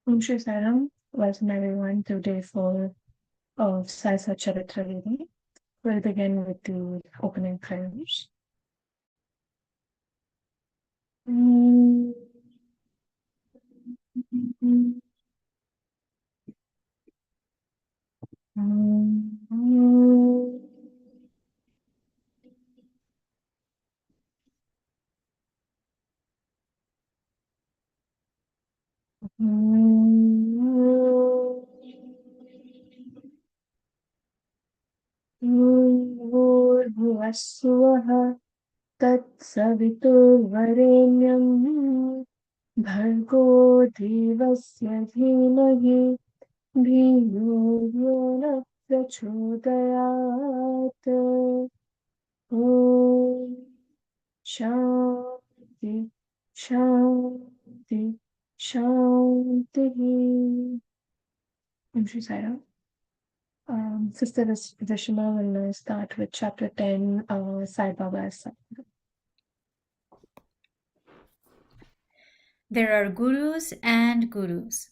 Shri Saram. Welcome everyone to day 4 of Sai Satcharita Reading. We'll begin with the opening prayers. Mm. भूर्भुवस्सुवः तत्सवितुर्वरेण्यं भर्गो देवस्य धीमहि धियो यो नः प्रचोदयात् ॐ शान्ति शान्ति शान्तिः Shri Sai. Sister Vishma will start with chapter 10, Sai Baba's. There are gurus and gurus.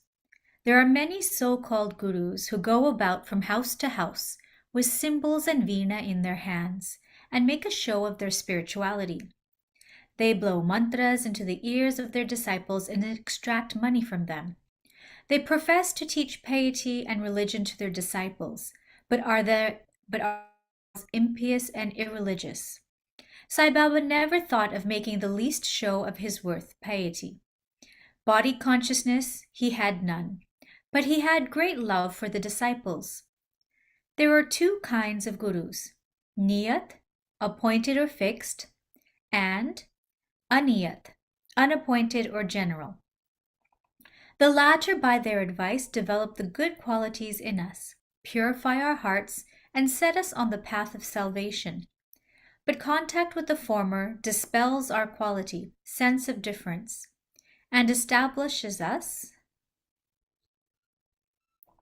There are many so-called gurus who go about from house to house with cymbals and veena in their hands and make a show of their spirituality. They blow mantras into the ears of their disciples and extract money from them. They profess to teach piety and religion to their disciples, but are impious and irreligious. Sai Baba never thought of making the least show of his worth, piety. Body consciousness he had none, but he had great love for the disciples. There are two kinds of gurus, niyat, appointed or fixed, and aniyat, unappointed or general. The latter, by their advice, develop the good qualities in us, purify our hearts, and set us on the path of salvation. But contact with the former dispels our quality, sense of difference, and establishes us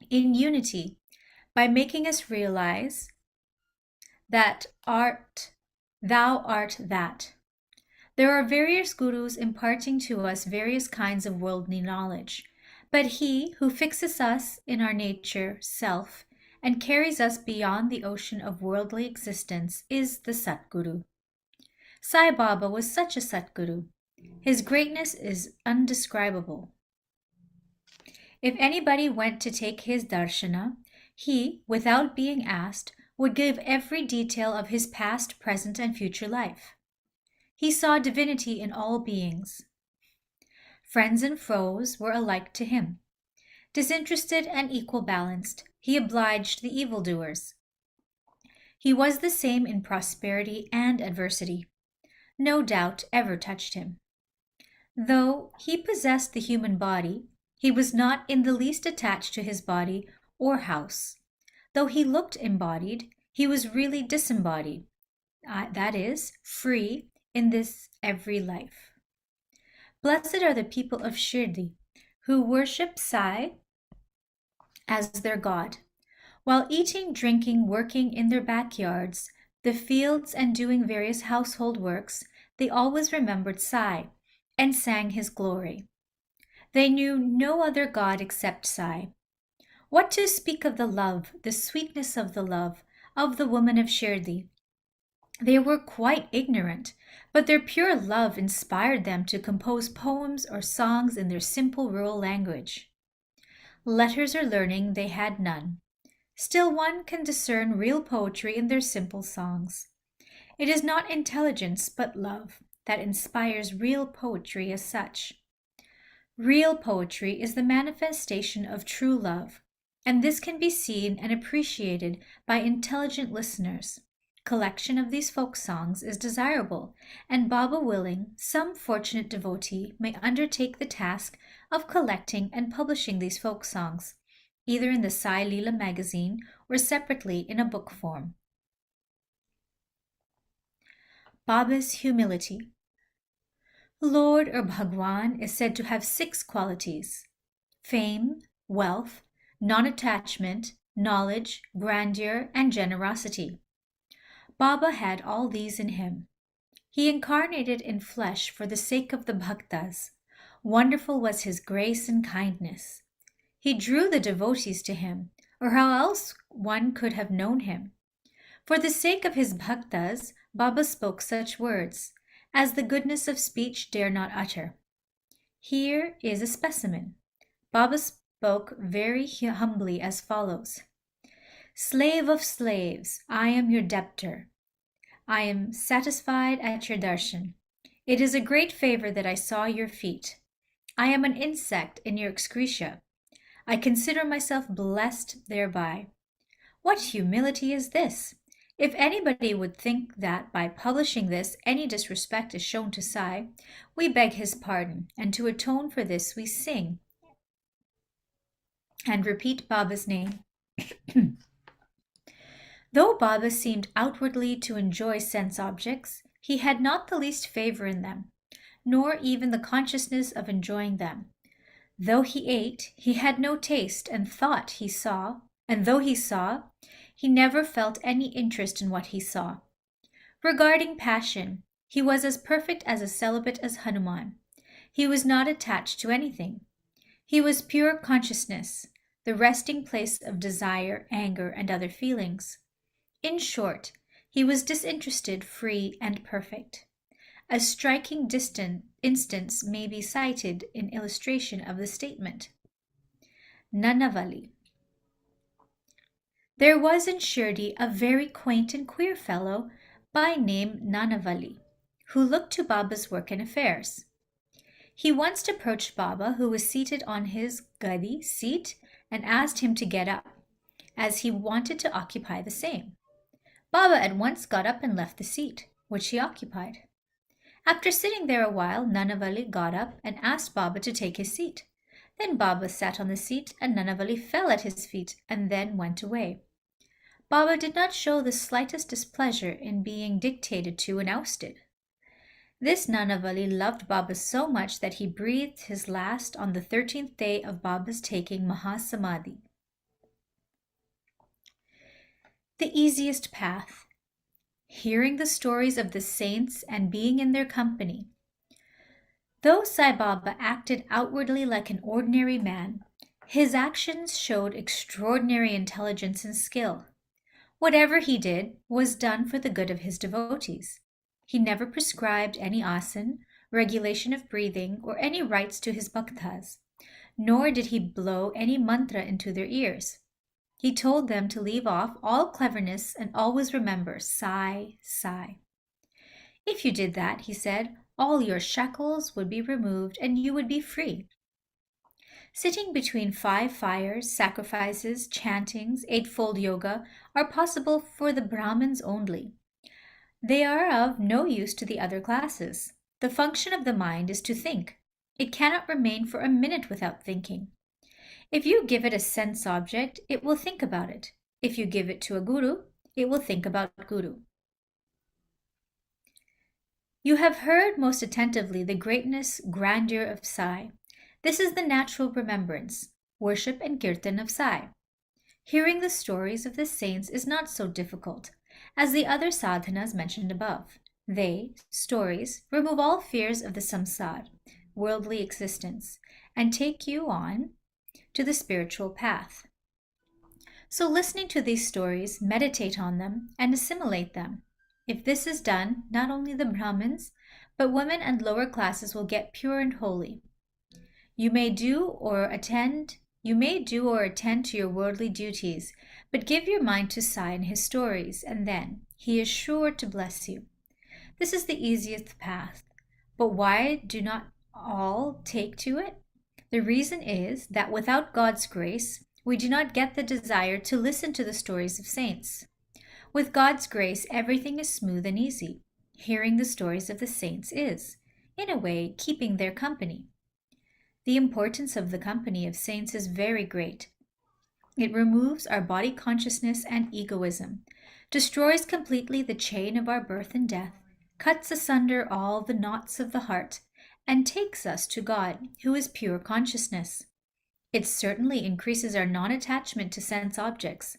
in unity by making us realize that thou art that. There are various gurus imparting to us various kinds of worldly knowledge, but he who fixes us in our nature, self, and carries us beyond the ocean of worldly existence is the Satguru. Sai Baba was such a Satguru. His greatness is undescribable. If anybody went to take his darshana, he, without being asked, would give every detail of his past, present, and future life. He saw divinity in all beings. Friends and foes were alike to him. Disinterested and equal balanced, he obliged the evildoers. He was the same in prosperity and adversity. No doubt ever touched him. Though he possessed the human body, he was not in the least attached to his body or house. Though he looked embodied, he was really disembodied, that is, free in this every life. Blessed are the people of Shirdi, who worship Sai as their God. While eating, drinking, working in their backyards, the fields, and doing various household works, they always remembered Sai and sang his glory. They knew no other God except Sai. What to speak of the love, the sweetness of the love, of the woman of Shirdi? They were quite ignorant, but their pure love inspired them to compose poems or songs in their simple rural language. Letters or learning they had none. Still one can discern real poetry in their simple songs. It is not intelligence but love that inspires real poetry as such. Real poetry is the manifestation of true love, and this can be seen and appreciated by intelligent listeners. Collection of these folk songs is desirable, and Baba willing, some fortunate devotee may undertake the task of collecting and publishing these folk songs, either in the Sai Leela magazine or separately in a book form. Baba's humility. Lord or Bhagwan is said to have 6 qualities: fame, wealth, non-attachment, knowledge, grandeur, and generosity. Baba had all these in him. He incarnated in flesh for the sake of the bhaktas. Wonderful was his grace and kindness. He drew the devotees to him, or how else one could have known him. For the sake of his bhaktas, Baba spoke such words as the goodness of speech dare not utter. Here is a specimen. Baba spoke very humbly as follows. Slave of slaves, I am your debtor. I am satisfied at your darshan. It is a great favor that I saw your feet. I am an insect in your excreta. I consider myself blessed thereby. What humility is this? If anybody would think that by publishing this any disrespect is shown to Sai, we beg his pardon, and to atone for this we sing and repeat Baba's name. Though Baba seemed outwardly to enjoy sense objects, he had not the least favor in them, nor even the consciousness of enjoying them. Though he ate, he had no taste, and though he saw, he never felt any interest in what he saw. Regarding passion, he was as perfect as a celibate as Hanuman. He was not attached to anything. He was pure consciousness, the resting place of desire, anger, and other feelings. In short, he was disinterested, free, and perfect. A striking instance may be cited in illustration of the statement. Nanavali. There was in Shirdi a very quaint and queer fellow by name Nanavali, who looked to Baba's work and affairs. He once approached Baba, who was seated on his gadi seat, and asked him to get up, as he wanted to occupy the same. Baba at once got up and left the seat, which he occupied. After sitting there a while, Nanavali got up and asked Baba to take his seat. Then Baba sat on the seat, and Nanavali fell at his feet and then went away. Baba did not show the slightest displeasure in being dictated to and ousted. This Nanavali loved Baba so much that he breathed his last on the 13th day of Baba's taking Mahasamadhi. The easiest path. Hearing the stories of the saints and being in their company. Though Sai Baba acted outwardly like an ordinary man, his actions showed extraordinary intelligence and skill. Whatever he did was done for the good of his devotees. He never prescribed any asan, regulation of breathing, or any rites to his bhaktas, nor did he blow any mantra into their ears. He told them to leave off all cleverness and always remember Sai, Sai. If you did that, he said, all your shackles would be removed and you would be free. Sitting between 5 fires, sacrifices, chantings, 8-fold yoga are possible for the Brahmins only. They are of no use to the other classes. The function of the mind is to think. It cannot remain for a minute without thinking. If you give it a sense object, it will think about it. If you give it to a guru, it will think about guru. You have heard most attentively the greatness, grandeur of Sai. This is the natural remembrance, worship and kirtan of Sai. Hearing the stories of the saints is not so difficult as the other sadhanas mentioned above. They, stories, remove all fears of the samsara, worldly existence, and take you on to the spiritual path. So listening to these stories, meditate on them and assimilate them. If this is done, not only the Brahmins, but women and lower classes will get pure and holy. You may do or attend to your worldly duties, but give your mind to Sai and his stories, and then he is sure to bless you. This is the easiest path. But why do not all take to it? The reason is that without God's grace, we do not get the desire to listen to the stories of saints. With God's grace, everything is smooth and easy. Hearing the stories of the saints is, in a way, keeping their company. The importance of the company of saints is very great. It removes our body consciousness and egoism, destroys completely the chain of our birth and death, cuts asunder all the knots of the heart, and takes us to God, who is pure consciousness. It certainly increases our non-attachment to sense objects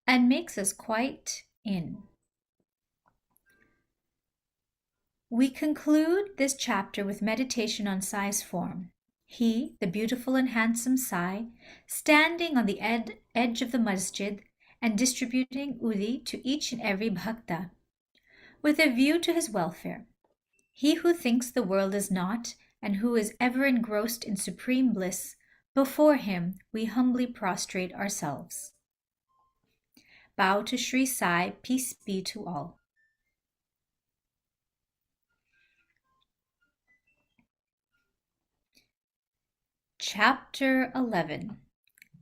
and makes us quite in. We conclude this chapter with meditation on Sai's form. He, the beautiful and handsome Sai, standing on the edge of the masjid and distributing udi to each and every bhakta, with a view to his welfare. He who thinks the world is naught, and who is ever engrossed in supreme bliss, before him we humbly prostrate ourselves. Bow to Sri Sai, peace be to all. Chapter 11.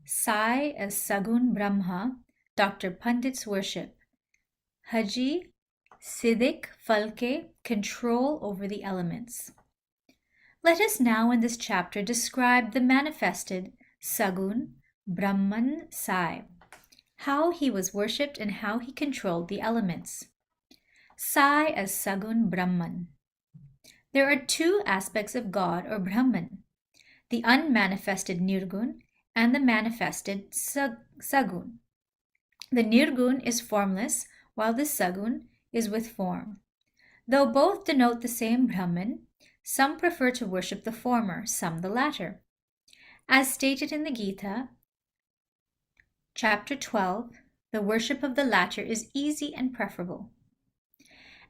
Sai as Sagun Brahma, Dr. Pandit's worship. Haji Siddhik Falke, control over the elements. Let us now in this chapter describe the manifested Sagun Brahman Sai, how he was worshipped and how he controlled the elements. Sai as Sagun Brahman. There are two aspects of God or Brahman, the unmanifested Nirgun and the manifested Sagun. The Nirgun is formless, while the Sagun is with form. Though both denote the same Brahman, some prefer to worship the former, some the latter. As stated in the Gita, chapter 12, the worship of the latter is easy and preferable.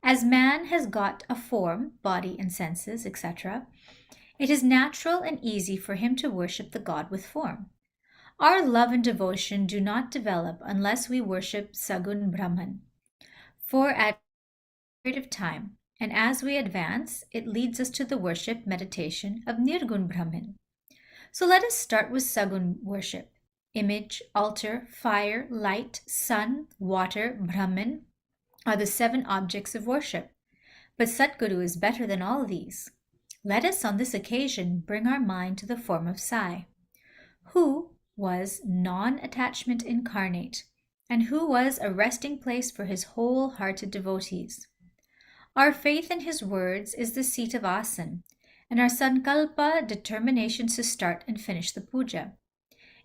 As man has got a form, body and senses, etc., it is natural and easy for him to worship the God with form. Our love and devotion do not develop unless we worship Sagun Brahman. For at a period of time, and as we advance, it leads us to the worship meditation of Nirgun Brahman. So let us start with Sagun worship. Image, altar, fire, light, sun, water, Brahman are the 7 objects of worship. But Satguru is better than all these. Let us on this occasion bring our mind to the form of Sai, who was non-attachment incarnate, and who was a resting place for his whole-hearted devotees. Our faith in his words is the seat of asan, and our sankalpa determination to start and finish the puja.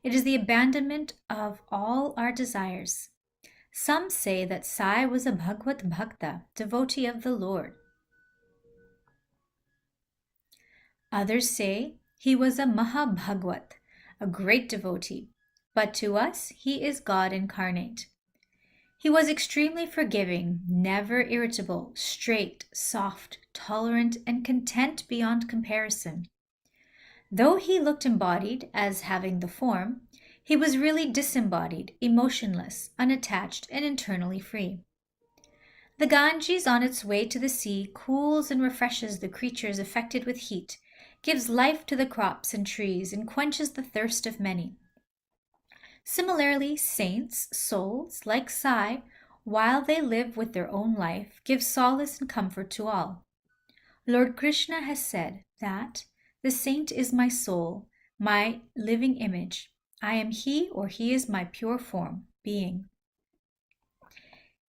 It is the abandonment of all our desires. Some say that Sai was a Bhagavad Bhakta, devotee of the Lord. Others say he was a Mahabhagwat, a great devotee, but to us he is God incarnate. He was extremely forgiving, never irritable, straight, soft, tolerant, and content beyond comparison. Though he looked embodied as having the form, he was really disembodied, emotionless, unattached, and internally free. The Ganges on its way to the sea cools and refreshes the creatures affected with heat, gives life to the crops and trees, and quenches the thirst of many. Similarly, saints, souls, like Sai, while they live with their own life, give solace and comfort to all. Lord Krishna has said that the saint is my soul, my living image. I am he, or he is my pure form, being.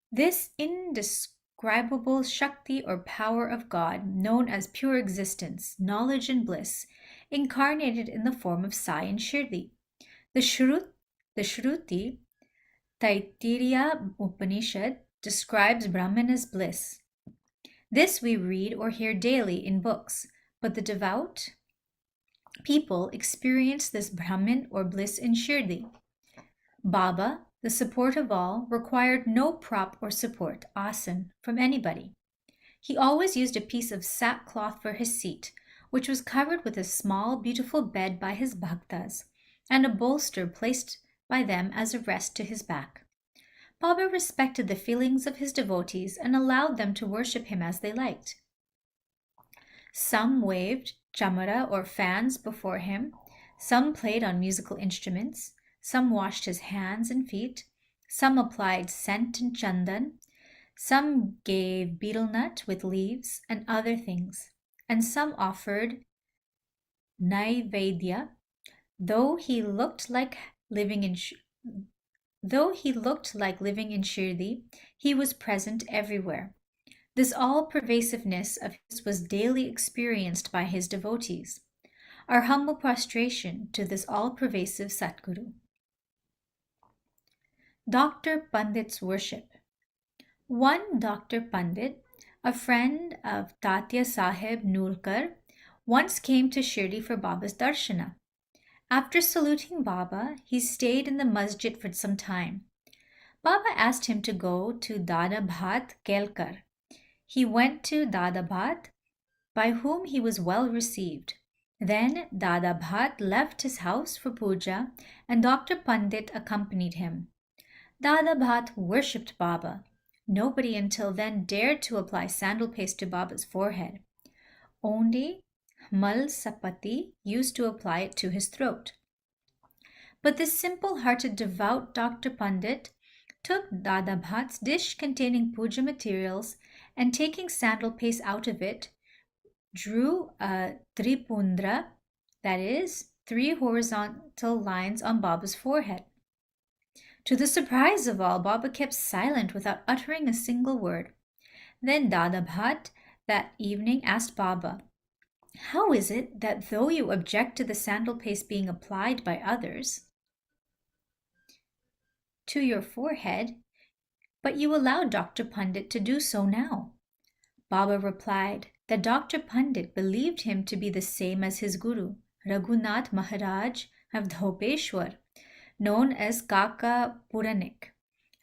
This indescribable Shakti or power of God, known as pure existence, knowledge and bliss, incarnated in the form of Sai and Shirdi. The Shruti, Taittiriya Upanishad, describes Brahman as bliss. This we read or hear daily in books, but the devout people experience this Brahman or bliss in Shirdi. Baba, the support of all, required no prop or support, asan, from anybody. He always used a piece of sackcloth for his seat, which was covered with a small, beautiful bed by his bhaktas, and a bolster placed by them as a rest to his back. Baba respected the feelings of his devotees and allowed them to worship him as they liked. Some waved chamara or fans before him, some played on musical instruments, some washed his hands and feet, some applied scent and chandan, some gave betel nut with leaves and other things, and some offered naivedya. Though he looked like living in Shirdi, he was present everywhere. This all-pervasiveness of his was daily experienced by his devotees. Our humble prostration to this all-pervasive Satguru. Dr. Pandit's worship. One Dr. Pandit, a friend of Tatya Sahib Nulkar, once came to Shirdi for Baba's darshana. After saluting Baba, he stayed in the masjid for some time. Baba asked him to go to Dada Bhat Kelkar. He went to Dada Bhat, by whom he was well received. Then Dada Bhat left his house for puja and Dr. Pandit accompanied him. Dada Bhat worshipped Baba. Nobody until then dared to apply sandal paste to Baba's forehead. Only Mal Sapati used to apply it to his throat. But this simple-hearted devout Dr. Pandit took Dada Bhat's dish containing puja materials and taking sandal paste out of it, drew a tripundra, that is, 3 horizontal lines on Baba's forehead. To the surprise of all, Baba kept silent without uttering a single word. Then Dada Bhat that evening asked Baba, "How is it that though you object to the sandal paste being applied by others to your forehead, but you allow Dr. Pandit to do so now?" Baba replied that Dr. Pandit believed him to be the same as his guru, Raghunath Maharaj of Dhopeshwar, known as Kaka Puranik,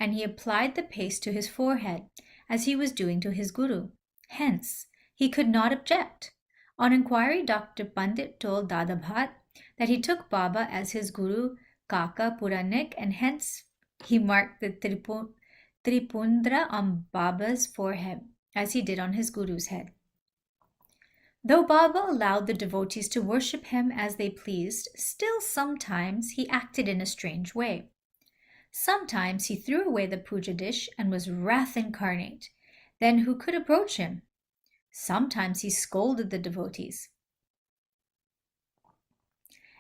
and he applied the paste to his forehead, as he was doing to his guru. Hence, he could not object. On inquiry, Dr. Pandit told Dada Bhat that he took Baba as his guru Kaka Puranik, and hence he marked the tripundra on Baba's forehead, as he did on his guru's head. Though Baba allowed the devotees to worship him as they pleased, still sometimes he acted in a strange way. Sometimes he threw away the puja dish and was wrath incarnate. Then who could approach him? Sometimes he scolded the devotees.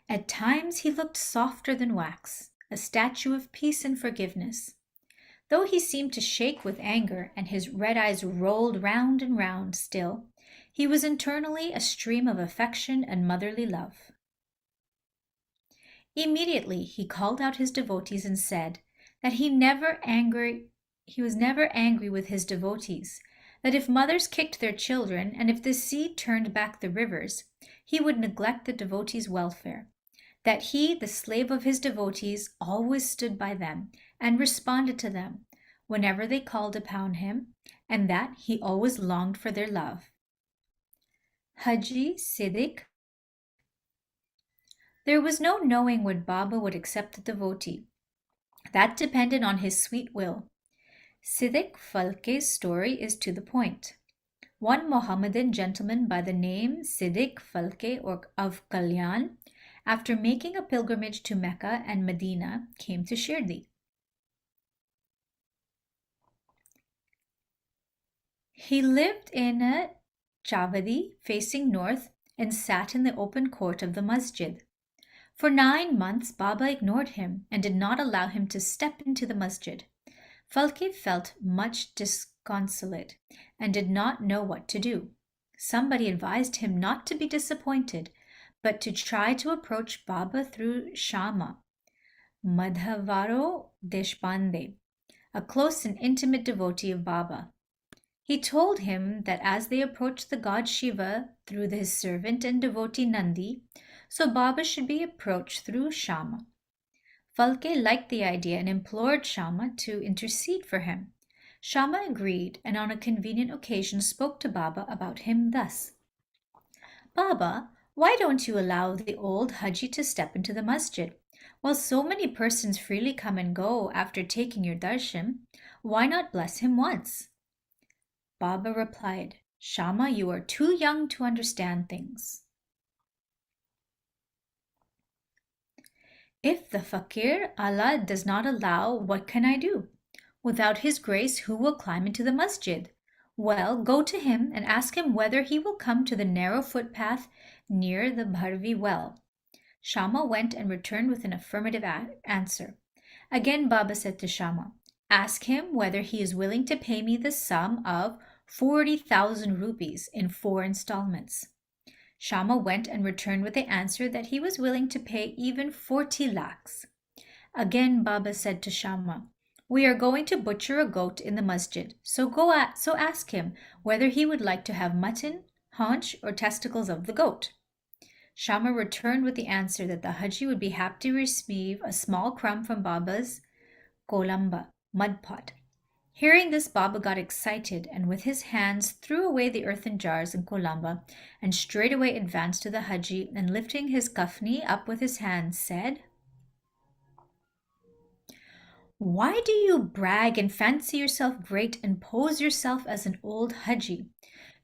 At times he looked softer than wax, a statue of peace and forgiveness. Though he seemed to shake with anger and his red eyes rolled round and round, still, he was internally a stream of affection and motherly love. Immediately he called out his devotees and said that he was never angry with his devotees, that if mothers kicked their children and if the sea turned back the rivers, he would neglect the devotees' welfare, that he, the slave of his devotees, always stood by them and responded to them whenever they called upon him, and that he always longed for their love. Haji Siddiq. There was no knowing when Baba would accept the devotee. That depended on his sweet will. Siddiq Falke's story is to the point. One Mohammedan gentleman by the name Siddiq Falke of Kalyan, after making a pilgrimage to Mecca and Medina, came to Shirdi. He lived in a Chavadi facing north and sat in the open court of the masjid. For 9 months, Baba ignored him and did not allow him to step into the masjid. Falke felt much disconsolate and did not know what to do. Somebody advised him not to be disappointed, but to try to approach Baba through Shama, Madhavaro Deshpande, a close and intimate devotee of Baba. He told him that as they approached the god Shiva through his servant and devotee Nandi, so Baba should be approached through Shama. Falke liked the idea and implored Shama to intercede for him. Shama agreed and on a convenient occasion spoke to Baba about him thus: "Baba, why don't you allow the old Haji to step into the masjid? While so many persons freely come and go after taking your darshan, why not bless him once?" Baba replied, "Shama, you are too young to understand things. If the fakir Allah does not allow, what can I do? Without his grace, who will climb into the masjid? Well, go to him and ask him whether he will come to the narrow footpath near the Bharvi well." Shama went and returned with an affirmative answer. Again Baba said to Shama, "Ask him whether he is willing to pay me the sum of 40,000 rupees in 4 installments." Shama went and returned with the answer that he was willing to pay even 40 lakhs. Again Baba said to Shama, "We are going to butcher a goat in the masjid, so ask him whether he would like to have mutton, haunch, or testicles of the goat. Shama returned with the answer that the Haji would be happy to receive a small crumb from Baba's kolamba, mud pot. Hearing this, Baba got excited and with his hands threw away the earthen jars and kolamba and straightway advanced to the Haji and lifting his kafni up with his hands said, "Why do you brag and fancy yourself great and pose yourself as an old Haji?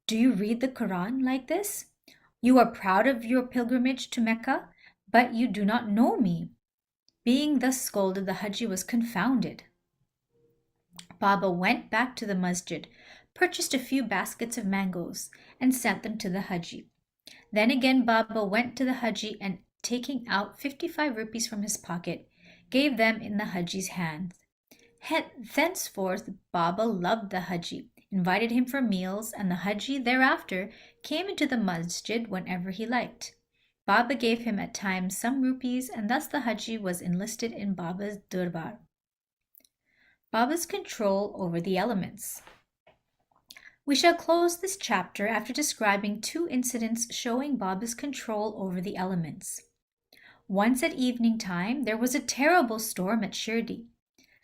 Do you read the Quran like this? You are proud of your pilgrimage to Mecca, but you do not know me." Being thus scolded, the Haji was confounded. Baba went back to the masjid, purchased a few baskets of mangoes, and sent them to the Haji. Then again Baba went to the Haji and, taking out 55 rupees from his pocket, gave them in the Haji's hands. Thenceforth Baba loved the Haji, invited him for meals, and the Haji thereafter came into the masjid whenever he liked. Baba gave him at times some rupees, and thus the Haji was enlisted in Baba's durbar. Baba's control over the elements. We shall close this chapter after describing two incidents showing Baba's control over the elements. Once at evening time, there was a terrible storm at Shirdi.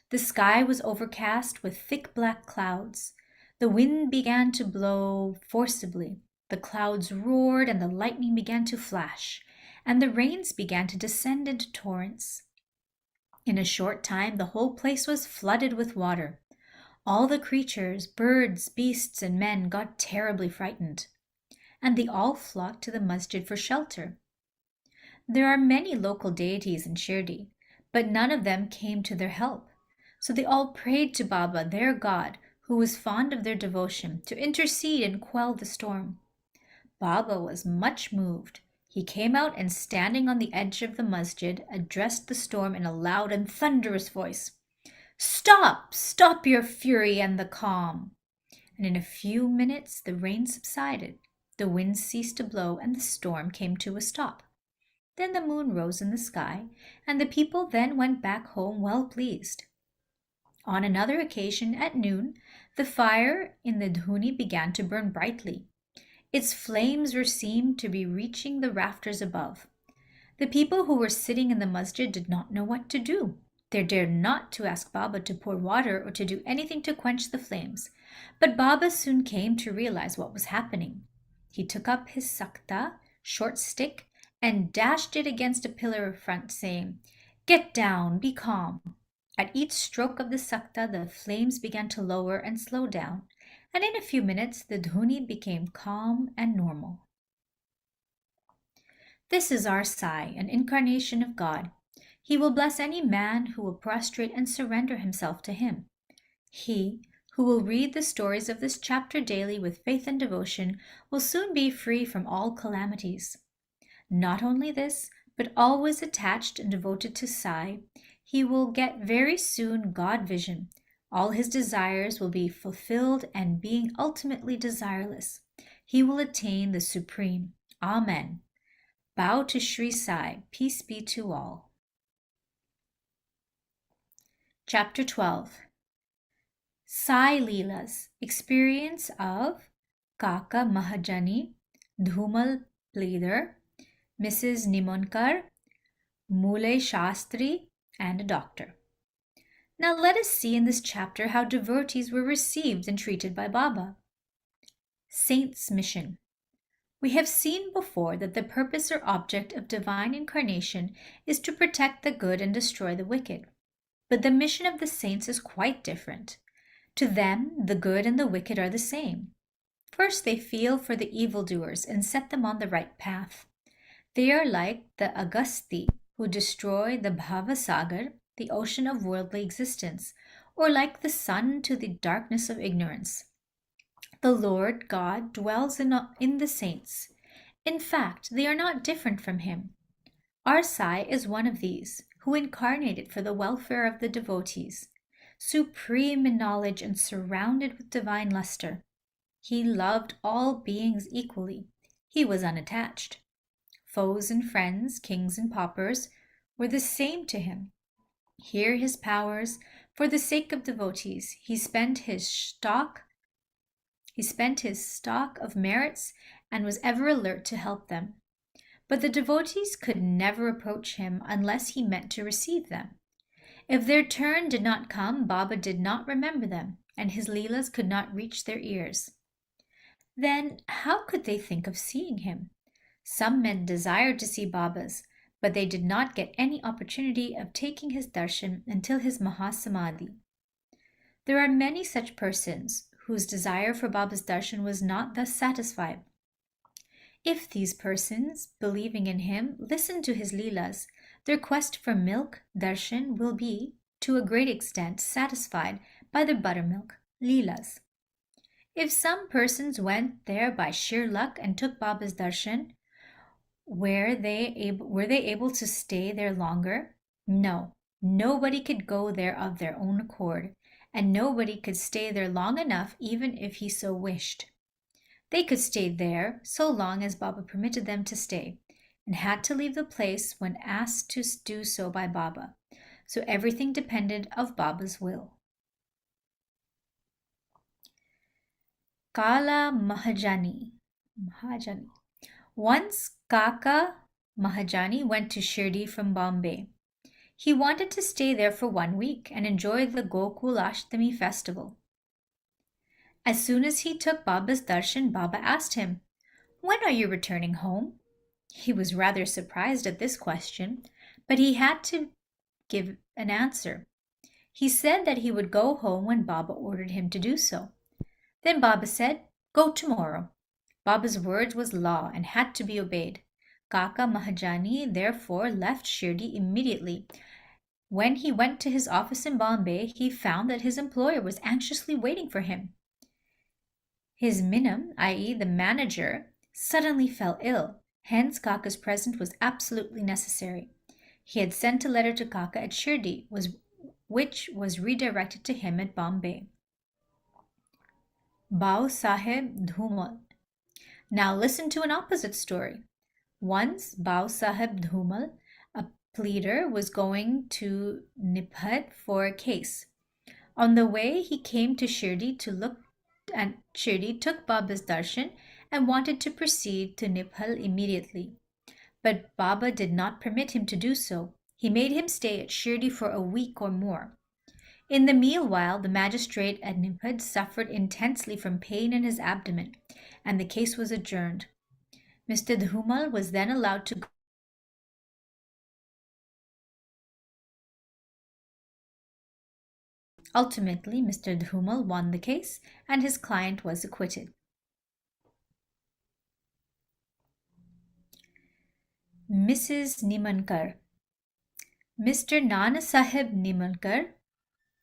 The sky was overcast with thick black clouds. The wind began to blow forcibly. The clouds roared and the lightning began to flash, and the rains began to descend into torrents. In a short time, the whole place was flooded with water. All the creatures, birds, beasts, and men got terribly frightened, and they all flocked to the masjid for shelter. There are many local deities in Shirdi, but none of them came to their help. So they all prayed to Baba, their God, who was fond of their devotion, to intercede and quell the storm. Baba was much moved. He came out and, standing on the edge of the masjid, addressed the storm in a loud and thunderous voice. "Stop! Stop your fury and the calm!" And in a few minutes the rain subsided, the wind ceased to blow, and the storm came to a stop. Then the moon rose in the sky, and the people then went back home well pleased. On another occasion, at noon, the fire in the dhuni began to burn brightly. Its flames seemed to be reaching the rafters above. The people who were sitting in the masjid did not know what to do. They dared not to ask Baba to pour water or to do anything to quench the flames. But Baba soon came to realize what was happening. He took up his sakta, short stick, and dashed it against a pillar in front, saying, "Get down, be calm." At each stroke of the sakta, the flames began to lower and slow down, and in a few minutes the dhuni became calm and normal. This is our Sai, an incarnation of God. He will bless any man who will prostrate and surrender himself to him. He who will read the stories of this chapter daily with faith and devotion will soon be free from all calamities. Not only this, but always attached and devoted to Sai, he will get very soon God vision. All his desires will be fulfilled, and being ultimately desireless, he will attain the supreme. Amen. Bow to Sri Sai. Peace be to all. Chapter 12. Sai Leelas, experience of Kaka Mahajani, Dhumal Pleader, Mrs. Nimonkar, Mule Shastri, and a doctor. Now let us see in this chapter how devotees were received and treated by Baba. Saint's Mission. We have seen before that the purpose or object of divine incarnation is to protect the good and destroy the wicked. But the mission of the saints is quite different. To them, the good and the wicked are the same. First, they feel for the evildoers and set them on the right path. They are like the Agasti who destroy the Bhavasagar, the ocean of worldly existence, or like the sun to the darkness of ignorance. The Lord God dwells in the saints. In fact, they are not different from him. Our Sai is one of these, who incarnated for the welfare of the devotees. Supreme in knowledge and surrounded with divine luster, he loved all beings equally. He was unattached. Foes and friends, kings and paupers, were the same to him. Here his powers, for the sake of devotees, he spent his stock of merits and was ever alert to help them. But the devotees could never approach him unless he meant to receive them. If their turn did not come, Baba did not remember them, and his Leelas could not reach their ears. Then how could they think of seeing him? Some men desired to see Baba's, but they did not get any opportunity of taking his darshan until his Mahasamadhi. There are many such persons whose desire for Baba's darshan was not thus satisfied. If these persons, believing in him, listen to his Leelas, their quest for milk, darshan, will be, to a great extent, satisfied by their buttermilk, Leelas. If some persons went there by sheer luck and took Baba's darshan, were they able to stay there longer? No, nobody could go there of their own accord, and nobody could stay there long enough even if he so wished. They could stay there so long as Baba permitted them to stay, and had to leave the place when asked to do so by Baba. So everything depended of Baba's will. Kala Mahajani. Once Kaka Mahajani went to Shirdi from Bombay. He wanted to stay there for 1 week and enjoy the Gokul Ashtami festival. As soon as he took Baba's darshan, Baba asked him, "When are you returning home?" He was rather surprised at this question, but he had to give an answer. He said that he would go home when Baba ordered him to do so. Then Baba said, "Go tomorrow." Baba's word was law and had to be obeyed. Kaka Mahajani therefore left Shirdi immediately. When he went to his office in Bombay, he found that his employer was anxiously waiting for him. His Minam, i.e. the manager, suddenly fell ill. Hence Kaka's presence was absolutely necessary. He had sent a letter to Kaka at Shirdi, which was redirected to him at Bombay. Bau Sahib Dhumal. Now listen to an opposite story. Once Bau Sahib Dhumal, a pleader, was going to Niphad for a case. On the way, he came to Shirdi and Shirdi took Baba's darshan and wanted to proceed to Niphal immediately. But Baba did not permit him to do so. He made him stay at Shirdi for a week or more. In the meanwhile, the magistrate at Niphad suffered intensely from pain in his abdomen, and the case was adjourned. Mr. Dhumal was then allowed to go. Ultimately, Mr. Dhumal won the case, and his client was acquitted. Mrs. Nimankar. Mr. Nana Sahib Nimankar,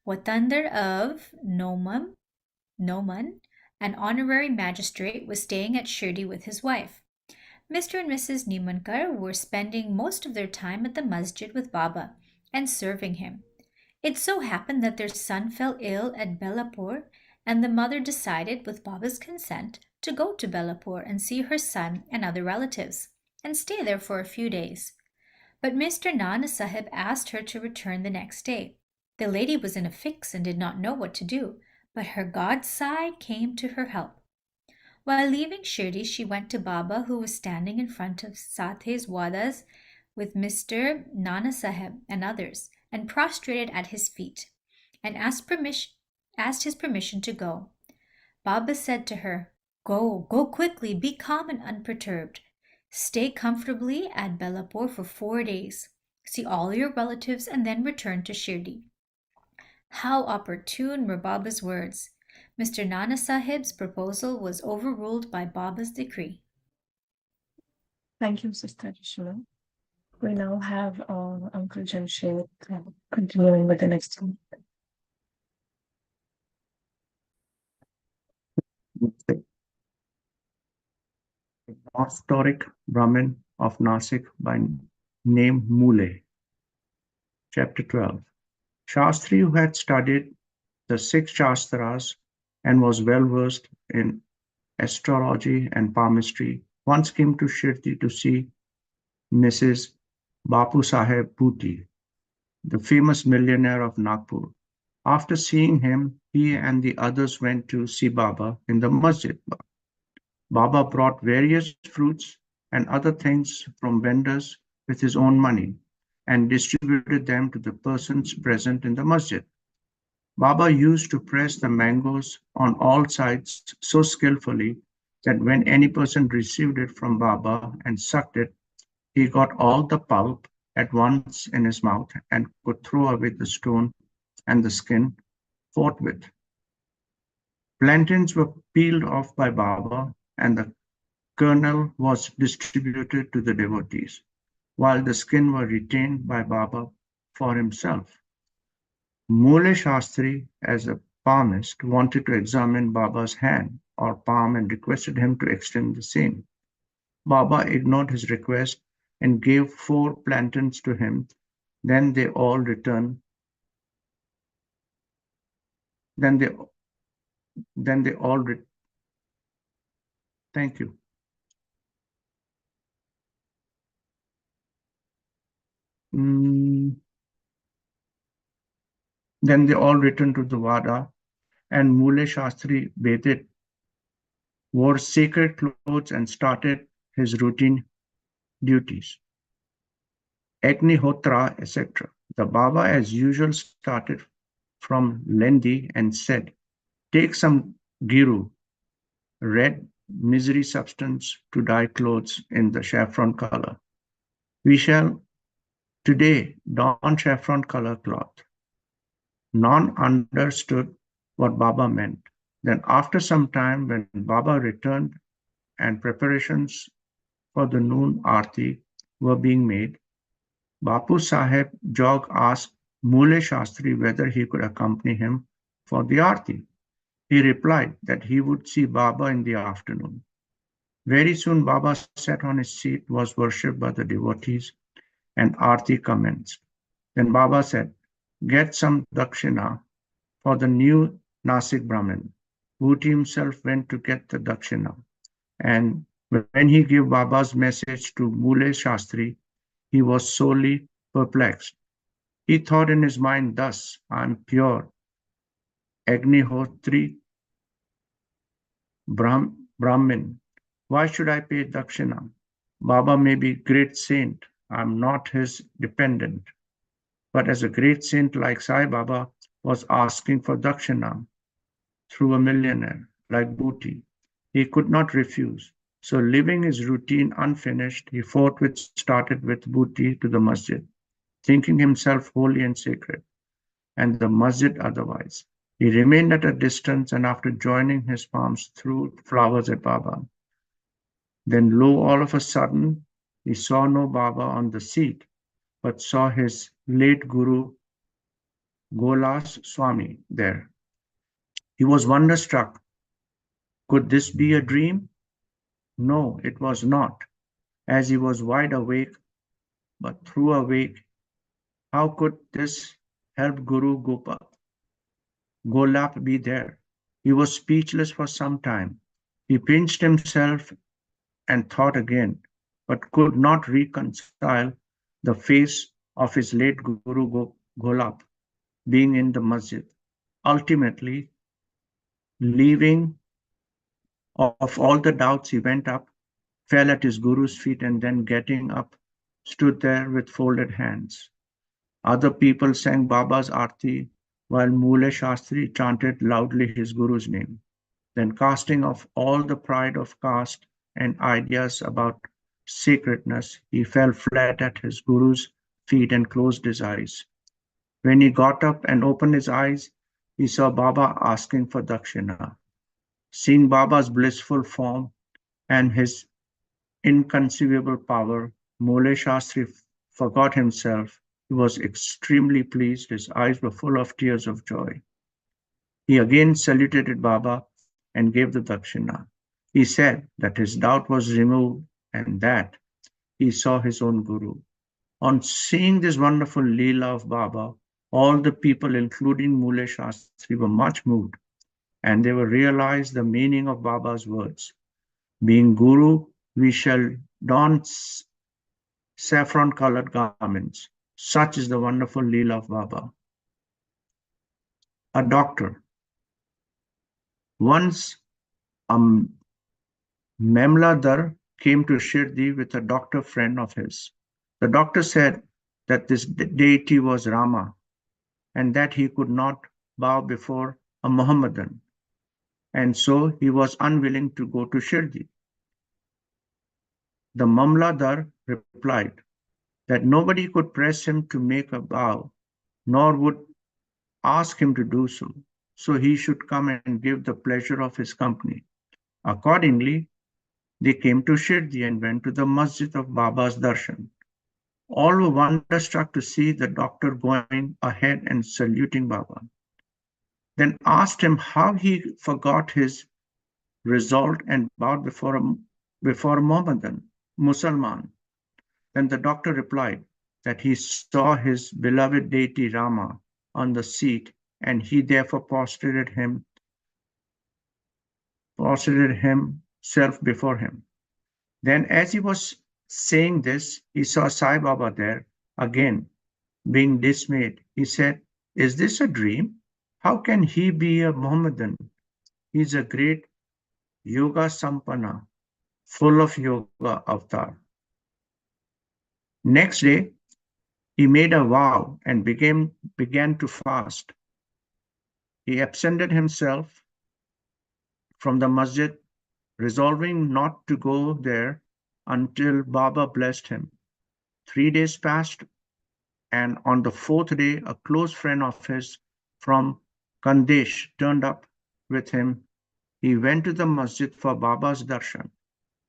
Watandar of Noman, an honorary magistrate, was staying at Shirdi with his wife. Mr. and Mrs. Nimankar were spending most of their time at the masjid with Baba and serving him. It so happened that their son fell ill at Belapur, and the mother decided, with Baba's consent, to go to Belapur and see her son and other relatives, and stay there for a few days. But Mr. Nana Sahib asked her to return the next day. The lady was in a fix and did not know what to do, but her god Sai came to her help. While leaving Shirdi, she went to Baba, who was standing in front of Sathe's Wadas with Mr. Nana Sahib and others, and prostrated at his feet, and asked his permission to go. Baba said to her, go quickly, be calm and unperturbed. Stay comfortably at Belapur for 4 days. See all your relatives and then return to Shirdi." How opportune were Baba's words. Mr. Nana Sahib's proposal was overruled by Baba's decree. Thank you, Sister Rishma. We now have Uncle Jamshed continuing with the next one. Historic Brahmin of Nasik by name Mule. Chapter 12. Shastri, who had studied the 6 Shastras and was well versed in astrology and palmistry, once came to Shirdi to see Mrs. Bapu Saheb Bhuti, the famous millionaire of Nagpur. After seeing him, he and the others went to see Baba in the masjid. Baba brought various fruits and other things from vendors with his own money and distributed them to the persons present in the masjid. Baba used to press the mangoes on all sides so skillfully that when any person received it from Baba and sucked it, he got all the pulp at once in his mouth and could throw away the stone and the skin forthwith. Plantains were peeled off by Baba and the kernel was distributed to the devotees, while the skin were retained by Baba for himself. Mule Shastri, as a palmist, wanted to examine Baba's hand or palm and requested him to extend the same. Baba ignored his request and gave 4 plantains to him. Then they all returned. Then they all. Thank you. Then they all returned to the Vada, and Mule Shastri bathed, wore sacred clothes, and started his routine duties. Agnihotra, etc. The Baba, as usual, started from Lendi and said, "Take some giru, red misery substance, to dye clothes in the saffron color. We shall today don saffron color cloth." None understood what Baba meant. Then after some time, when Baba returned and preparations for the noon aarti were being made, Bapu Saheb Jog asked Mule Shastri whether he could accompany him for the aarti. He replied that he would see Baba in the afternoon. Very soon Baba sat on his seat, was worshipped by the devotees, and aarti commenced. Then Baba said, "Get some dakshina for the new Nasik Brahmin." Bhuti himself went to get the dakshina, and when he gave Baba's message to Mule Shastri, he was sorely perplexed. He thought in his mind thus, "I am pure, Agnihotri Brahmin. Why should I pay dakshina? Baba may be great saint. I am not his dependent." But as a great saint like Sai Baba was asking for dakshina through a millionaire like Bhuti, he could not refuse. So leaving his routine unfinished, he forthwith started with Bhuti to the masjid, thinking himself holy and sacred, and the masjid otherwise. He remained at a distance, and after joining his palms threw flowers at Baba. Then lo, all of a sudden, he saw no Baba on the seat, but saw his late Guru Golas Swami there. He was wonderstruck. Could this be a dream? No, it was not, as he was wide awake, but through awake, how could this help Guru Golap be there? He was speechless for some time. He pinched himself and thought again, but could not reconcile the face of his late Guru Golap being in the masjid. Ultimately, leaving of all the doubts, he went up, fell at his Guru's feet, and then getting up, stood there with folded hands. Other people sang Baba's Aarti, while Mule Shastri chanted loudly his Guru's name. Then, casting off all the pride of caste and ideas about sacredness, he fell flat at his Guru's feet and closed his eyes. When he got up and opened his eyes, he saw Baba asking for dakshina. Seeing Baba's blissful form and his inconceivable power, Mole Shastri forgot himself. He was extremely pleased. His eyes were full of tears of joy. He again saluted Baba and gave the dakshina. He said that his doubt was removed and that he saw his own Guru. On seeing this wonderful Leela of Baba, all the people, including Mule Shastri, were much moved, and they will realize the meaning of Baba's words. Being Guru, we shall don saffron-colored garments. Such is the wonderful Leela of Baba. A doctor. Once a Memladar came to Shirdi with a doctor friend of his. The doctor said that this deity was Rama and that he could not bow before a Mohammedan, and so he was unwilling to go to Shirdi. The Mamladar replied that nobody could press him to make a bow, nor would ask him to do so, so he should come and give the pleasure of his company. Accordingly, they came to Shirdi and went to the masjid of Baba's darshan. All were wonderstruck to see the doctor going ahead and saluting Baba. Then asked him how he forgot his resolve and bowed before a Mohammedan, Musalman. Then the doctor replied that he saw his beloved deity Rama on the seat, and he therefore prostrated himself before him. Then, as he was saying this, he saw Sai Baba there again. Being dismayed, he said, "Is this a dream? How can he be a Mohammedan? He is a great Yoga Sampanna, full of yoga avatar." Next day, he made a vow and began to fast. He absented himself from the masjid, resolving not to go there until Baba blessed him. 3 days passed, and on the fourth day, a close friend of his from Kandesh turned up with him. He went to the masjid for Baba's darshan.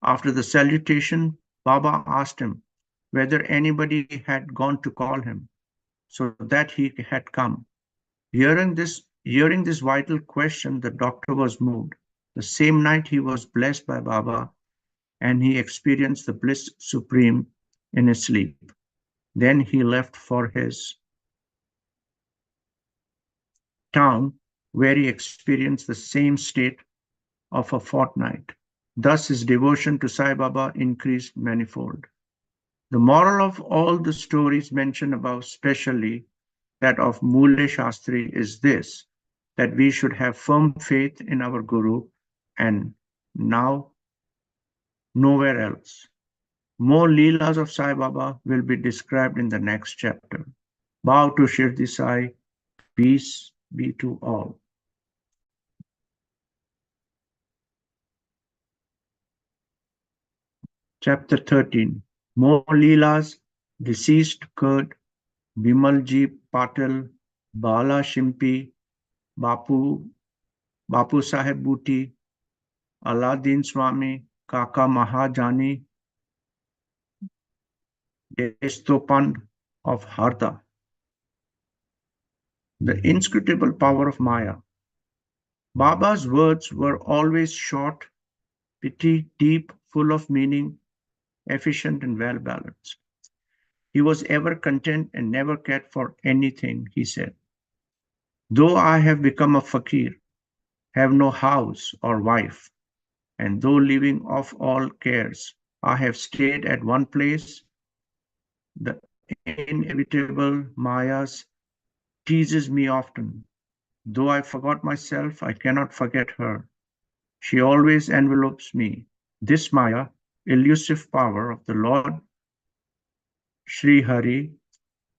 After the salutation, Baba asked him whether anybody had gone to call him, so that he had come. Hearing this vital question, the doctor was moved. The same night he was blessed by Baba, and he experienced the bliss supreme in his sleep. Then he left for his town, where he experienced the same state of a fortnight. Thus his devotion to Sai Baba increased manifold. The moral of all the stories mentioned above, especially that of Mule Shastri, is this, that we should have firm faith in our Guru and now nowhere else. More Leelas of Sai Baba will be described in the next chapter. Bow to Shirdi Sai, peace be to all. Chapter 13. More Leelas, deceased Kurd, Bimalji Patil, Bala Shimpi, Bapu Sahib Bhuti, Aladdin Swami, Kaka Mahajani, Estopand of Harda. The inscrutable power of Maya. Baba's words were always short, pithy, deep, full of meaning, efficient and well balanced. He was ever content and never cared for anything, he said. Though I have become a fakir, have no house or wife, and though living off all cares, I have stayed at one place, the inevitable Mayas teases me often. Though I forgot myself, I cannot forget her. She always envelopes me. This Maya, elusive power of the Lord Sri Hari,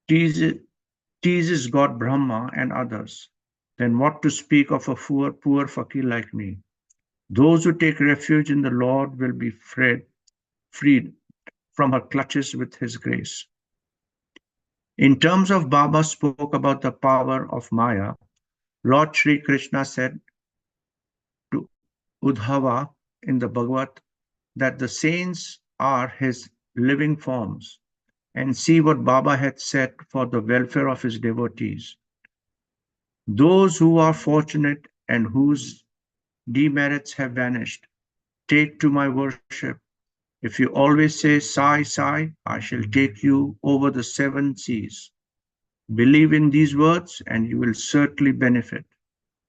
teases God Brahma and others. Then what to speak of a poor fakir like me? Those who take refuge in the Lord will be freed from her clutches with his grace. In terms of Baba spoke about the power of Maya, Lord Sri Krishna said to Uddhava in the Bhagavad that the saints are his living forms, and see what Baba had said for the welfare of his devotees. Those who are fortunate and whose demerits have vanished, take to my worship. If you always say, Sai, Sai, I shall take you over the 7 seas. Believe in these words and you will certainly benefit.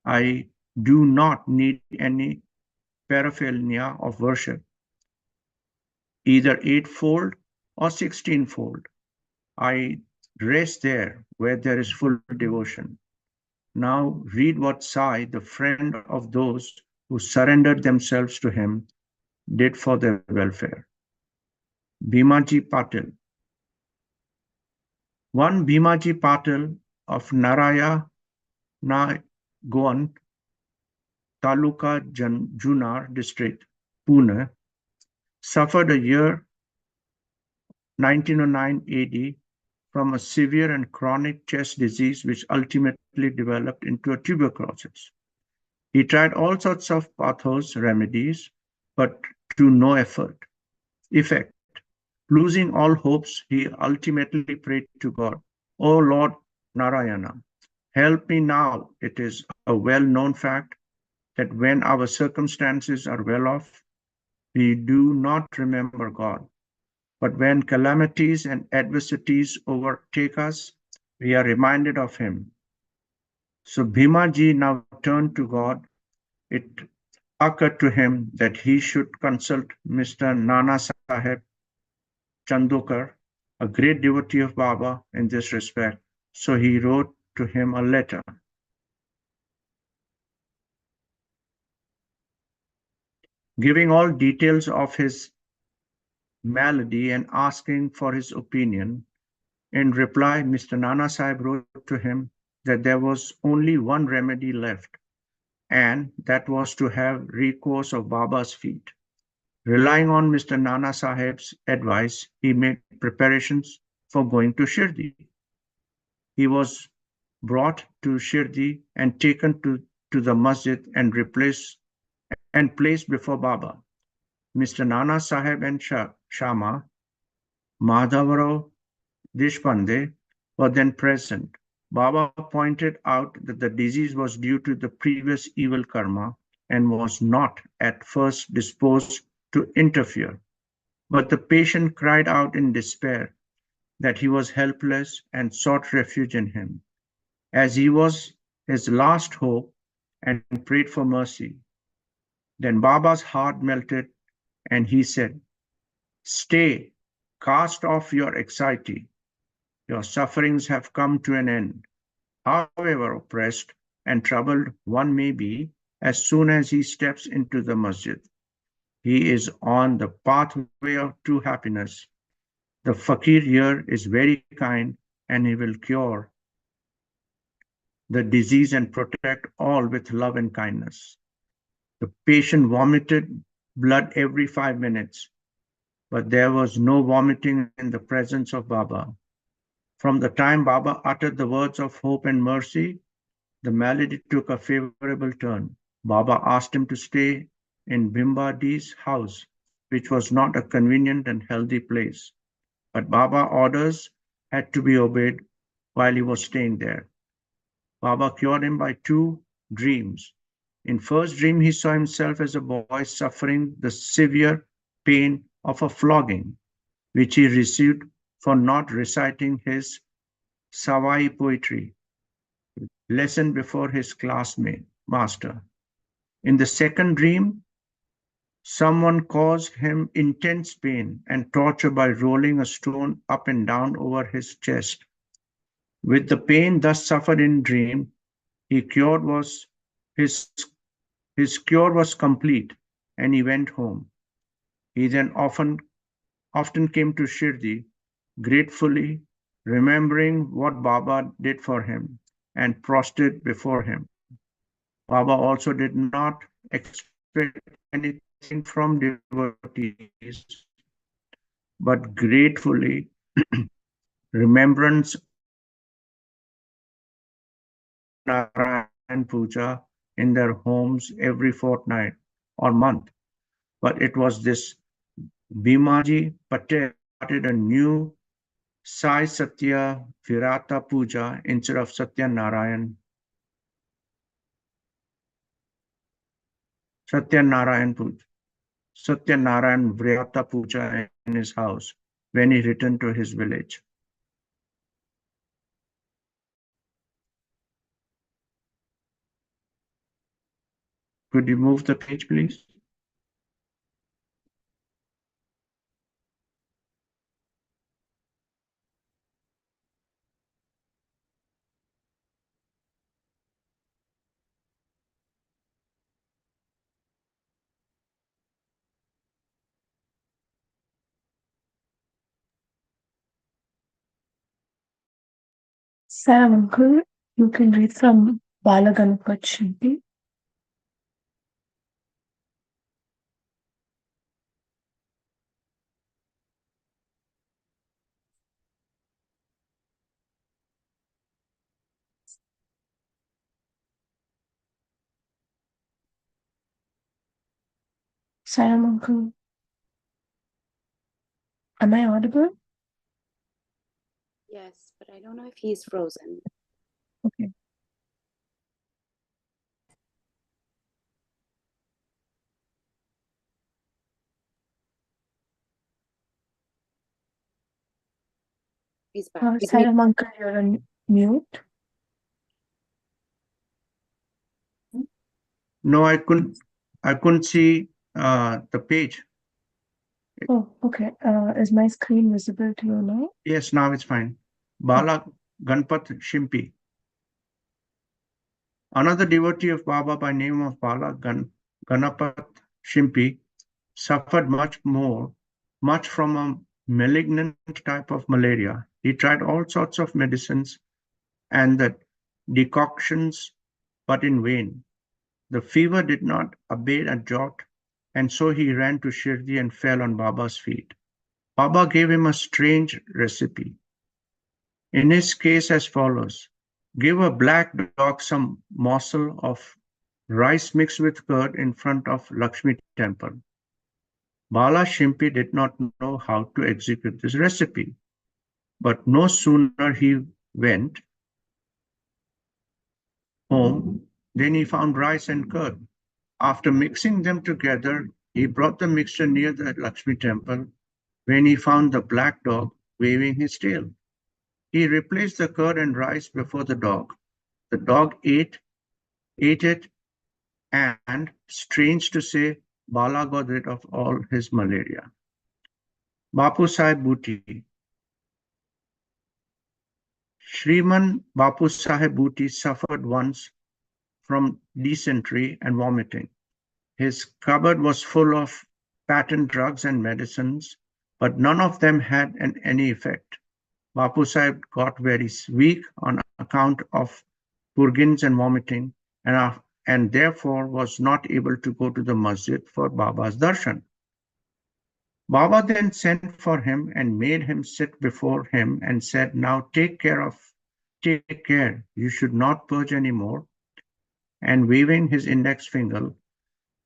I do not need any paraphernalia of worship, either 8-fold or 16-fold. I rest there where there is full devotion. Now read what Sai, the friend of those who surrendered themselves to him, did for their welfare. Bhimaji Patil. One Bhimaji Patil of Narayana Goan, Taluka Junar district, Pune, suffered a year 1909 AD from a severe and chronic chest disease which ultimately developed into a tuberculosis. He tried all sorts of pathos remedies, but to no effect. Losing all hopes, he ultimately prayed to God, O Lord Narayana, help me now. It is a well-known fact that when our circumstances are well off, we do not remember God. But when calamities and adversities overtake us, we are reminded of Him. So Bhimaji now turned to God. It occurred to him that he should consult Mr. Nana Sahib Chandokar, a great devotee of Baba in this respect. So he wrote to him a letter. Giving all details of his malady and asking for his opinion. In reply, Mr. Nana Sahib wrote to him that there was only one remedy left, and that was to have recourse of Baba's feet. Relying on Mr. Nana Sahib's advice, he made preparations for going to Shirdi. He was brought to Shirdi and taken to the masjid and placed before Baba. Mr. Nana Sahib and Shama Madhavrao Deshpande were then present. Baba pointed out that the disease was due to the previous evil karma and was not at first disposed to interfere. But the patient cried out in despair that he was helpless and sought refuge in him, as he was his last hope, and prayed for mercy. Then Baba's heart melted and he said, Stay, cast off your anxiety. Your sufferings have come to an end. However oppressed and troubled one may be, as soon as he steps into the masjid, he is on the pathway of true happiness. The fakir here is very kind and he will cure the disease and protect all with love and kindness. The patient vomited blood every 5 minutes, but there was no vomiting in the presence of Baba. From the time Baba uttered the words of hope and mercy, the malady took a favorable turn. Baba asked him to stay in Bimbadi's house, which was not a convenient and healthy place. But Baba's orders had to be obeyed while he was staying there. Baba cured him by 2 dreams. In first dream, he saw himself as a boy suffering the severe pain of a flogging, which he received for not reciting his Savai poetry lesson before his classmate master. In the second dream, someone caused him intense pain and torture by rolling a stone up and down over his chest. With the pain thus suffered in dream, he cured was his cure was complete, and he went home. He then often came to Shirdi, gratefully remembering what Baba did for him and prostrate before him. Baba also did not expect anything from devotees, but gratefully remembrance Narayan Puja in their homes every fortnight or month. But it was this Bhimaji Patel started a new Sai Satya Virata Puja instead of Satyanarayan Puja. Satyanarayan Virata Puja in his house when he returned to his village. Could you move the page, please? Sam, uncle, you can read from Balaganpat Shimpi. Sam, uncle, am I audible? Yes, but I don't know if he's frozen. Okay. He's back. Sam, uncle, you're on mute. No, I couldn't see the page. Oh, okay. Is my screen visible to you now? Yes, now it's fine. Bala Ganpat Shimpi. Another devotee of Baba by name of Bala Ganapat Shimpi suffered much from a malignant type of malaria. He tried all sorts of medicines and the decoctions, but in vain. The fever did not abate a jot, and so he ran to Shirdi and fell on Baba's feet. Baba gave him a strange recipe. In his case, as follows: give a black dog some morsel of rice mixed with curd in front of Lakshmi temple. Bala Shimpi did not know how to execute this recipe, but no sooner he went home than he found rice and curd. After mixing them together, he brought the mixture near the Lakshmi temple when he found the black dog waving his tail. He replaced the curd and rice before the dog. The dog ate it, and, strange to say, Bala got rid of all his malaria. Bapu Sahib Bhuti. Shriman Bapu Sahib Bhuti suffered once from dysentery and vomiting. His cupboard was full of patent drugs and medicines, but none of them had any effect. Bapu Sahib got very weak on account of purgins and vomiting, and therefore was not able to go to the masjid for Baba's darshan. Baba then sent for him and made him sit before him and said, now take care, you should not purge anymore. And waving his index finger,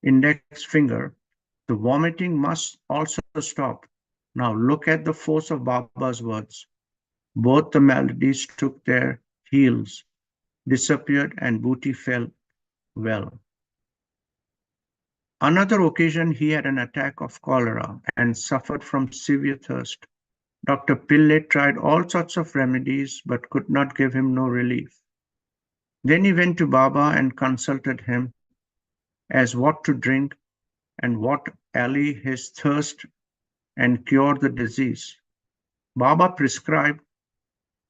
the vomiting must also stop. Now look at the force of Baba's words. Both the maladies took their heels, disappeared, and Bhuti fell well. Another occasion, he had an attack of cholera and suffered from severe thirst. Dr. Pillai tried all sorts of remedies but could not give him no relief. Then he went to Baba and consulted him as what to drink and what allay his thirst and cure the disease. Baba prescribed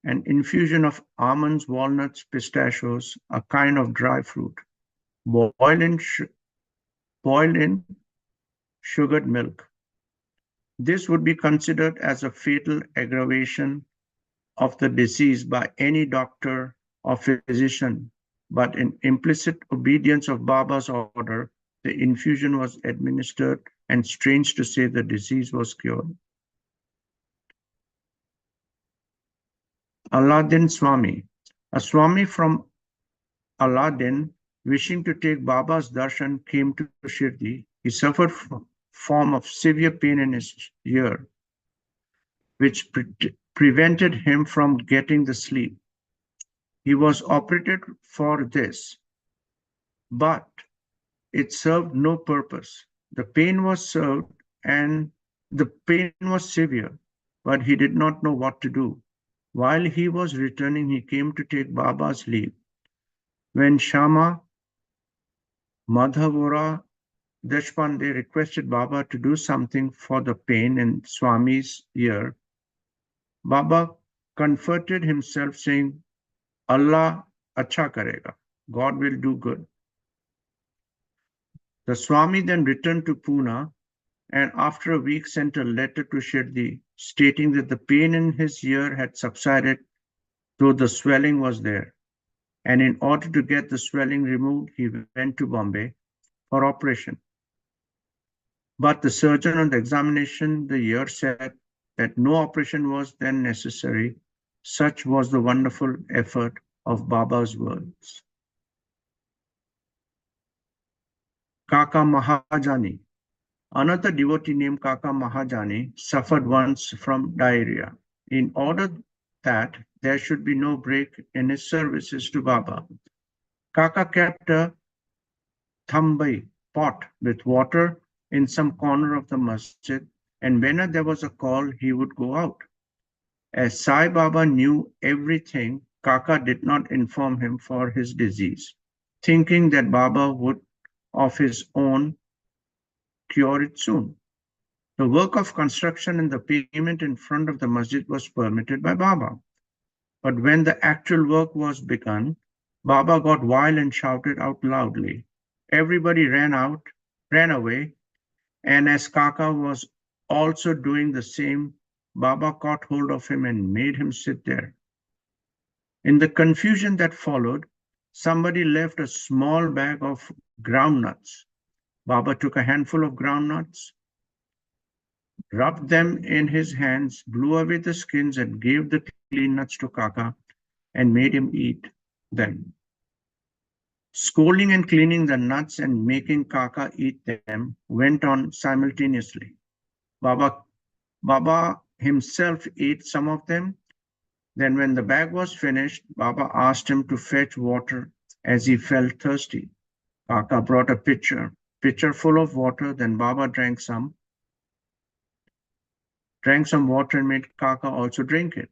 an infusion of almonds, walnuts, pistachios, a kind of dry fruit, boiled in sugared milk. This would be considered as a fatal aggravation of the disease by any doctor or physician, but in implicit obedience of Baba's order, the infusion was administered, and strange to say, the disease was cured. Aladdin Swami. A Swami from Aladdin, wishing to take Baba's darshan, came to Shirdi. He suffered from form of severe pain in his ear, which prevented him from getting the sleep. He was operated for this, but it served no purpose. The pain was severe, but he did not know what to do. While he was returning, he came to take Baba's leave. When Shama Madhavora Deshpande requested Baba to do something for the pain in Swami's ear, Baba comforted himself, saying, Allah acha karega, God will do good. The Swami then returned to Pune and after a week sent a letter to Shirdi stating that the pain in his ear had subsided though the swelling was there. And in order to get the swelling removed, he went to Bombay for operation. But the surgeon on the examination the year said that no operation was then necessary. Such was the wonderful effort of Baba's words. Kaka Mahajani. Another devotee named Kaka Mahajani suffered once from diarrhea. In order that there should be no break in his services to Baba, Kaka kept a thambai pot with water in some corner of the masjid, and whenever there was a call, he would go out. As Sai Baba knew everything, Kaka did not inform him for his disease, thinking that Baba would of his own cure it soon. The work of construction and the payment in front of the masjid was permitted by Baba. But when the actual work was begun, Baba got wild and shouted out loudly. Everybody ran away, and as Kaka was also doing the same, Baba caught hold of him and made him sit there. In the confusion that followed, somebody left a small bag of groundnuts. Baba took a handful of groundnuts, rubbed them in his hands, blew away the skins, and gave the clean nuts to Kaka and made him eat them. Scolding and cleaning the nuts and making Kaka eat them went on simultaneously. Baba himself ate some of them. Then when the bag was finished, Baba asked him to fetch water as he felt thirsty. Kaka brought a pitcher full of water. Then Baba drank some water and made Kaka also drink it.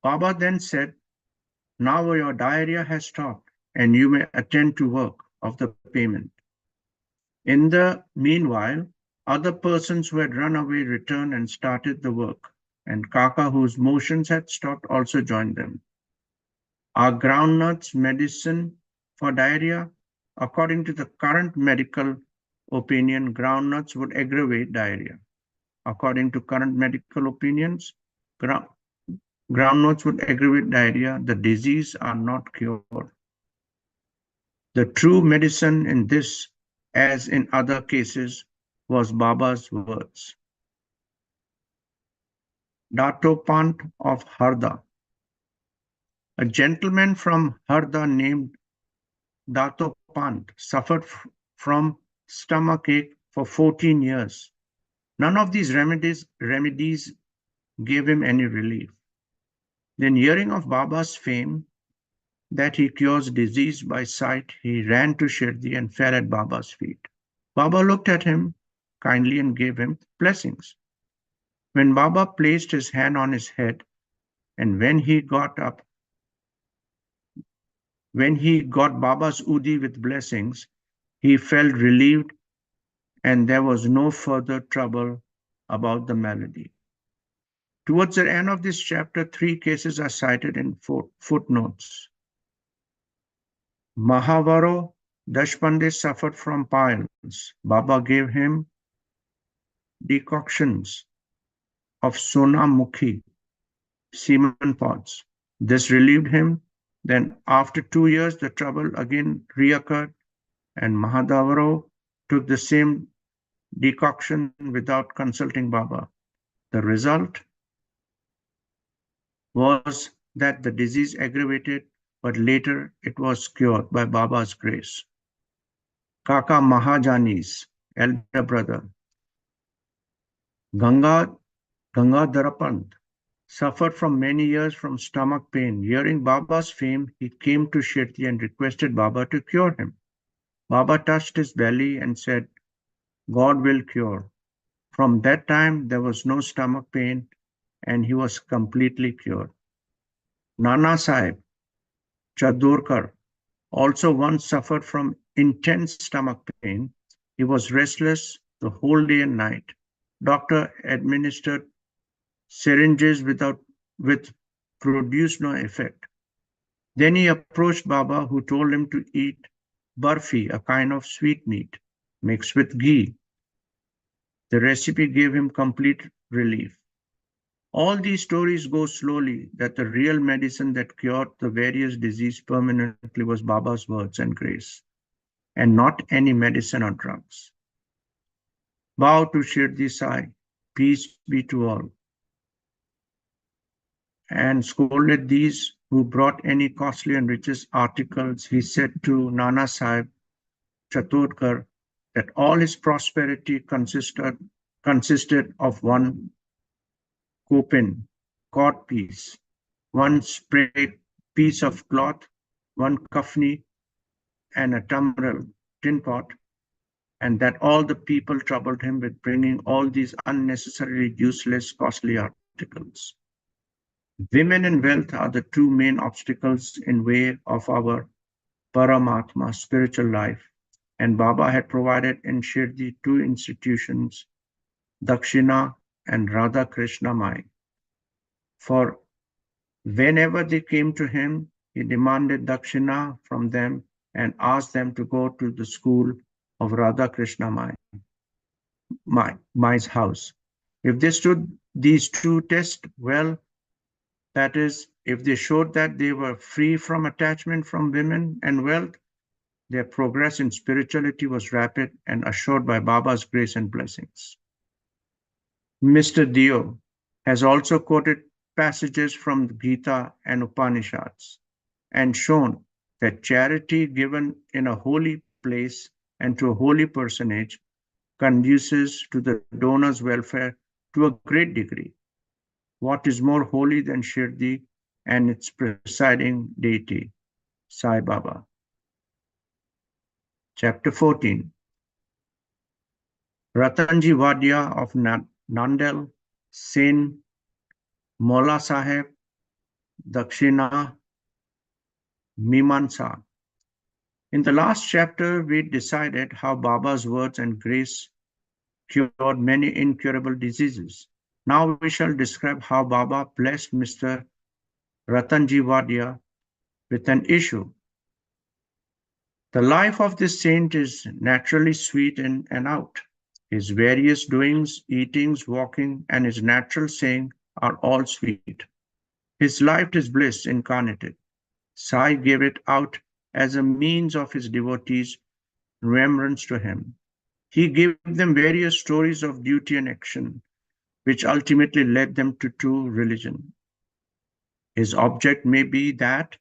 Baba then said, "Now your diarrhea has stopped and you may attend to work of the payment." In the meanwhile, other persons who had run away returned and started the work, and Kaka, whose motions had stopped, also joined them. Are groundnuts medicine for diarrhea? According to the current medical opinion, groundnuts would aggravate diarrhea. According to current medical opinions, groundnuts would aggravate diarrhea. The disease are not cured. The true medicine in this, as in other cases, was Baba's words. Datopant of Harda. A gentleman from Harda named Datopant suffered from stomachache for 14 years. None of these remedies gave him any relief. Then, hearing of Baba's fame, that he cures disease by sight, he ran to Shirdi and fell at Baba's feet. Baba looked at him kindly and gave him blessings. When Baba placed his hand on his head, and when he got Baba's udi with blessings, he felt relieved and there was no further trouble about the malady. Towards the end of this chapter, 3 cases are cited in footnotes. Mahavaro Deshpande suffered from piles. Baba gave him decoctions of Sonamukhi semen pods. This relieved him. Then after 2 years, the trouble again reoccurred, and Mahadavaro took the same decoction without consulting Baba. The result was that the disease aggravated, but later it was cured by Baba's grace. Kaka Mahajani's elder brother, Gangadharapant, suffered from many years from stomach pain. Hearing Baba's fame, he came to Shirdi and requested Baba to cure him. Baba touched his belly and said, "God will cure." From that time, there was no stomach pain and he was completely cured. Nana Sahib Chadorkar also once suffered from intense stomach pain. He was restless the whole day and night. Doctor administered syringes which produced no effect. Then he approached Baba, who told him to eat barfi, a kind of sweetmeat mixed with ghee. The recipe gave him complete relief. All these stories go slowly that the real medicine that cured the various diseases permanently was Baba's words and grace, and not any medicine or drugs. Bow to Shirdi Sai, peace be to all, and scolded these who brought any costly and richest articles. He said to Nana Sahib Chaturkar that all his prosperity consisted of one kopin, cod piece, one sprayed piece of cloth, one kafni, and a tumbrel, tin pot, and that all the people troubled him with bringing all these unnecessarily useless, costly articles. Women and wealth are the two main obstacles in way of our Paramatma spiritual life, and Baba had provided in Shirdi two institutions, Dakshina and Radha Krishna Mai. For whenever they came to him, he demanded Dakshina from them and asked them to go to the school of Radha Krishna Mai's house. If they stood these two tests well, that is, if they showed that they were free from attachment from women and wealth, their progress in spirituality was rapid and assured by Baba's grace and blessings. Mr. Dio has also quoted passages from the Gita and Upanishads and shown that charity given in a holy place and to a holy personage conduces to the donor's welfare to a great degree. What is more holy than Shirdi and its presiding deity, Sai Baba? Chapter 14. Ratanji Wadia of Nandel, Sen, Mola Sahib, Dakshina, Mimansa. In the last chapter, we decided how Baba's words and grace cured many incurable diseases. Now we shall describe how Baba blessed Mr. Ratanji Wadia with an issue. The life of this saint is naturally sweet in and out. His various doings, eatings, walking, and his natural saying are all sweet. His life is bliss incarnated. Sai gave it out as a means of his devotees' remembrance to him. He gave them various stories of duty and action, which ultimately led them to true religion. His object may be that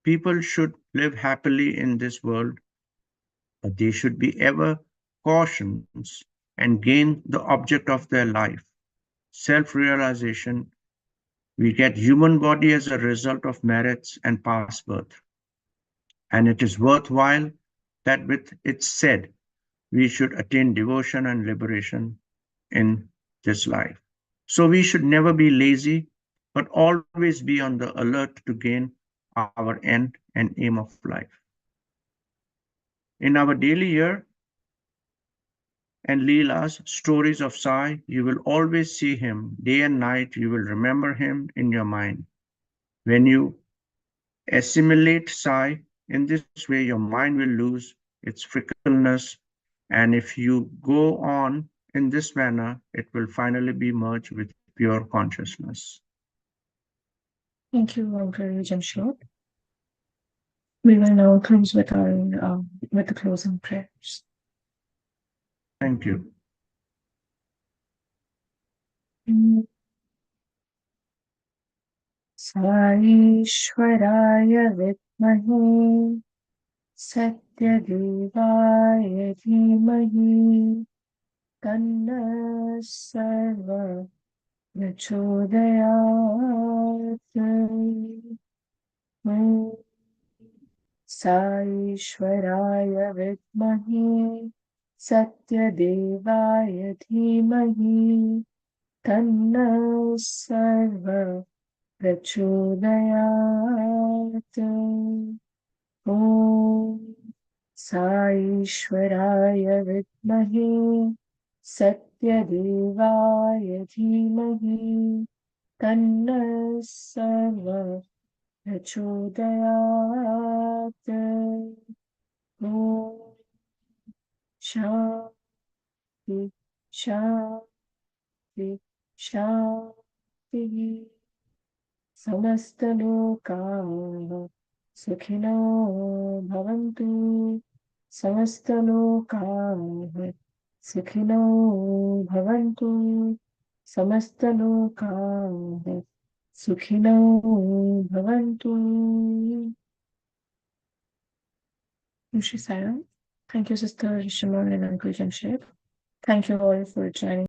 people should live happily in this world, but they should be ever cautious and gain the object of their life, self-realization. We get human body as a result of merits and past birth. And it is worthwhile that with it said, we should attain devotion and liberation in this life. So we should never be lazy, but always be on the alert to gain our end and aim of life. In our daily year and Leela's stories of Sai, you will always see him day and night. You will remember him in your mind. When you assimilate Sai in this way, your mind will lose its fickleness. And if you go on in this manner, it will finally be merged with pure consciousness. Thank you, Uncle Jamshid. We will now close with the closing prayers. Thank you. Saishwaraya Vidmahi Satyadevaya Dhimahi Tanna Sarva Prachodayat. Saishwaraya Vidmahi Satyadevaya Dhimahi Tanna Sarva Prachodayat. Om Saishwaraya Vidmahi Satyadevaya Dhimahi Tanna Sarva Prachodayat. Om Shanti Shanti Shanti. शान्तिः समस्तलोकाः सुखिनो भवन्तु समस्तलोकाः सुखिनो भवन्तु समस्तलोकाः सुखिनो भवन्तु. Shri Sai Ram. Thank you, Sister Shimon and Uncle Jamshed. Thank you all for joining.